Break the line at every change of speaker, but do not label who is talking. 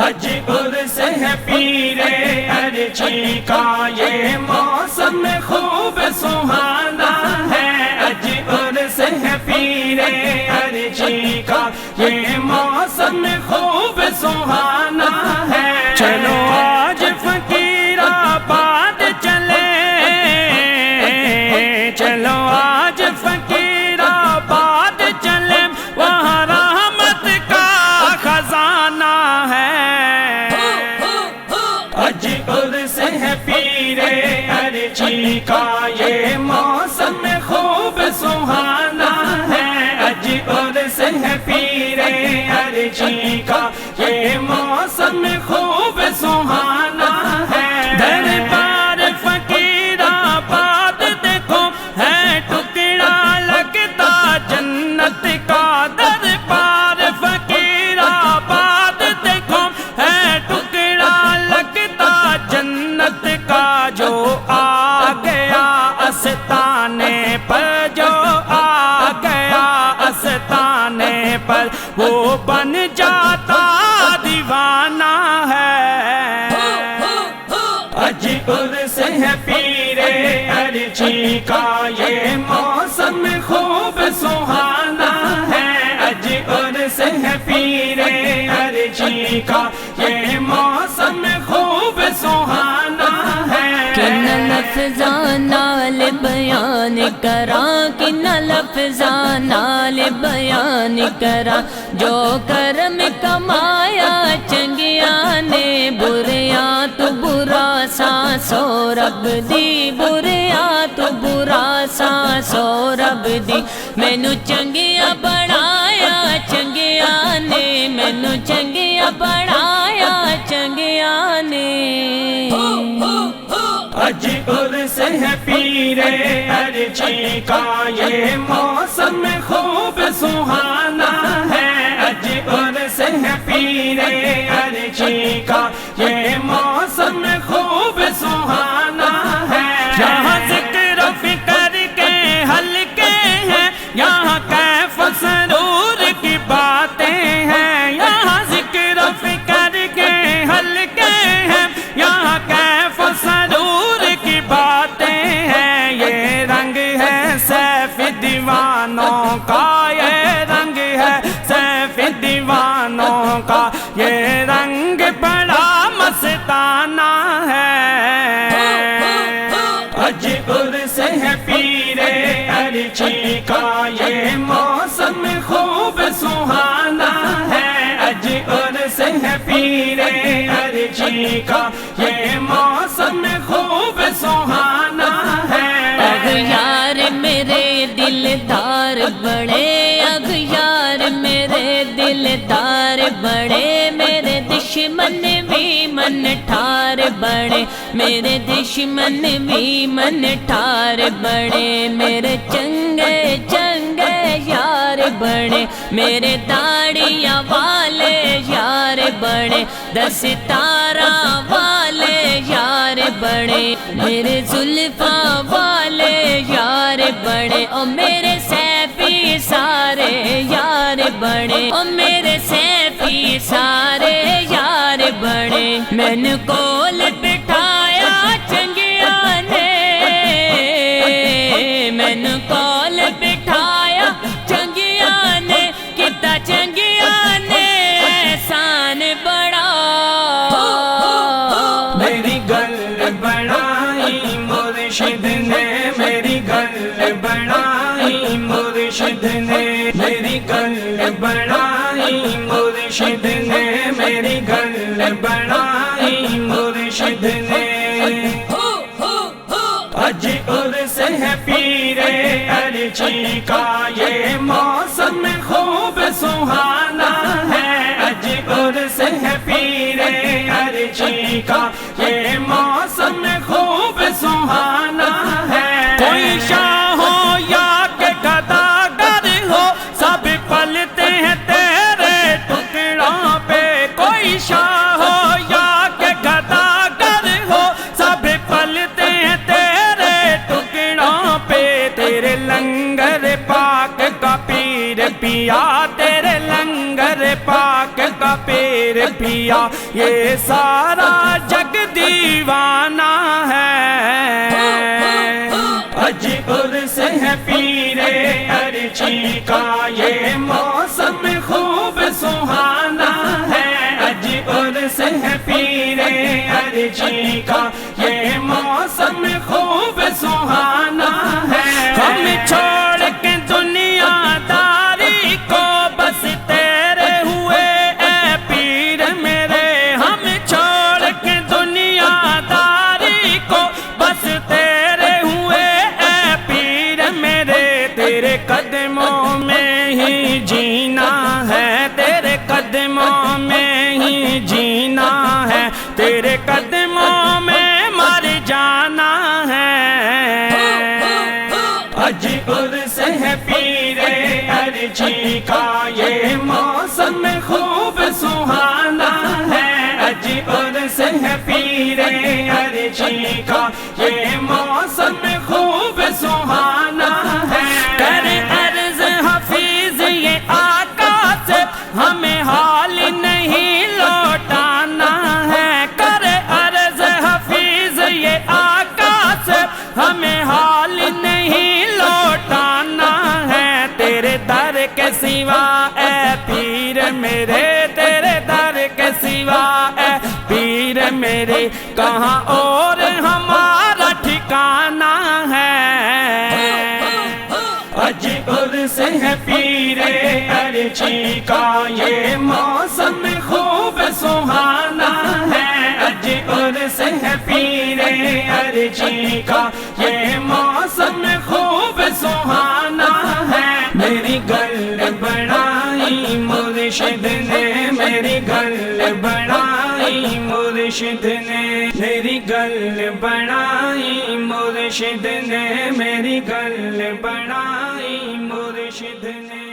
اج عرس ہے پیر ارچی کا، یہ موسم خوب سہانا ہے۔ اج عرس ہے پیر ارچی کا، یہ موسم خوب سہانا ہے۔ چلو آج فقیر آباد چلے، چلو آج فقیر آباد چلے، وہاں رحمت کا خزانہ ہے۔ اج عرس ہے پیر ارچی کا، یہ موسم خوب سہانا ہے۔ اج عرس ہے پیر ارچی کا، یہ موسم خوب سہانا ہے۔ دربار فقیر آباد دیکھو ہے ٹکڑا لگتا جنت کا، دربار فقیر آباد دیکھو ہے ٹکڑا لگتا جنت کا۔ جو آ گیا آستانے پر، جو آ گیا آستانے پر، وہ بن جاتا دیوانہ ہے۔ اج عرس ہے پیر ارچی کا، یہ موسم خوب سہانا ہے۔ اج عرس ہے پیر ارچی کا، یہ موسم خوب سہانا ہے۔
کن لفظاں نال بیان کراں، کن لفظاں نال بیان کراں، جو کرم کمایا چنگیاں نے، بریاں تو برا سانسو رب دی، بریاں تو برا سانسو رب دی۔ مینو چنگیاں بنایا چنگیاں نے، مینو چنگیاں بنایا چنگیاں نے۔
اج عرس ہے پیر ارچی کا، یہ موسم خوب سہانا ہے۔ اج عرس ہے پیر ارچی کا، یہ موسم خوب سہانا ہے۔ یہاں ذکر و فکر کے حلقے ہیں، یہاں کیف و سرور کی باتیں ہیں۔ یہاں ذکر و فکر کے حلقے ہیں، یہاں کیف و سرور کی باتیں ہیں۔ یہ رنگ ہے سیف دیوانوں کا، یہ رنگ ہے سیف دیوانوں کا، یہ رنگ بڑا مستانہ ہے۔ اج عرس ہے پیر ارچی کا، یہ موسم خوب سہانا ہے۔ اج عرس ہے پیر ارچی کا، یہ موسم خوب سہانا ہے۔
اغیار میرے دلدار بڑے، اغیار میرے دلدار بڑے، میرے دشمن بھی من ٹھار بڑے، میرے دشمن بھی من ٹھار بڑے، میرے چنگے چنگے یار بڑے، میرے داڑیاں والے یار بڑے، دستارہ والے یار بڑے، میرے زلفاں والے یار بڑے، او میرے سیفی سارے یار بڑے، او میرے سیفی سارے یار بڑے۔ میں نے کول بٹھایا چنگیاں نے، میں نے کول بٹھایا چنگیاں نے، کتا چنگیاں نے احسان بڑا۔
میری گل بڑائی مرشد نے، میری گل بڑائی مرشد نے، میری گل بڑائی مرشد نے، میری گل بڑائی مرشد نے۔ اج عرس ہے پیر ارچی کا، یہ موسم خوب سہانا ہے۔ اج عرس ہے پیر ارچی کا، یہ موسم خوب سہانا ہے۔ کوئی شاہ ہو یا کہ گداگر ہو، سب پلتے ہیں تیرے ٹکڑوں پہ۔ کوئی شاہ ہو یا کہ گداگر ہو، سب پلتے ہیں تیرے ٹکڑوں پہ۔ تیرے لنگر پاک کا پیر پیا، تیرے لنگر پاک کا پیر پیا یہ سارا جگ دیوانہ ہے اج عرس ہے پیر ارچی کا یہ موسم خوب سہانا ہے اج عرس ہے پیر ارچی کا یہ موسم خوب سہانا ہے ہم چھوڑ کے دنیا داری کو بس تیرے ہوئے اے پیر میرے ہم چھوڑ کے دنیا داری کو بس تیرے ہوئے اے پیر میرے تیرے قدموں میں ہی جینا ہے تیرے قدموں میں ہی جینا ہے تیرے قدموں میں مر جانا ہے اج عرس ہے پیر ارچی کا یہ موسم خوب سہانا ہے اج عرس ہے پیر ارچی کا یہ موسم خوب سہانا ہے کر عرض حفیظ یہ آقا سے ہمیں حال نہیں لوٹانا ہے کر عرض حفیظ یہ آقا سے ہمیں حال نہیں لوٹانا ہے تیرے در کے سوا اے پیر میرے تیرے در کے سوا اے پیر میرے کہاں اور ہمارا ٹھکانہ ہے اج عرس ہے پیر ارچی کا یہ موسم خوب سہانا ہے اج عرس ہے پیر ارچی کا یہ موسم خوب سہانا ہے میری گل بڑائی مرشد نے میری گل بڑائی مرشد نے میری گل بڑائی مرشد نے میری گل بڑائی مرشد نے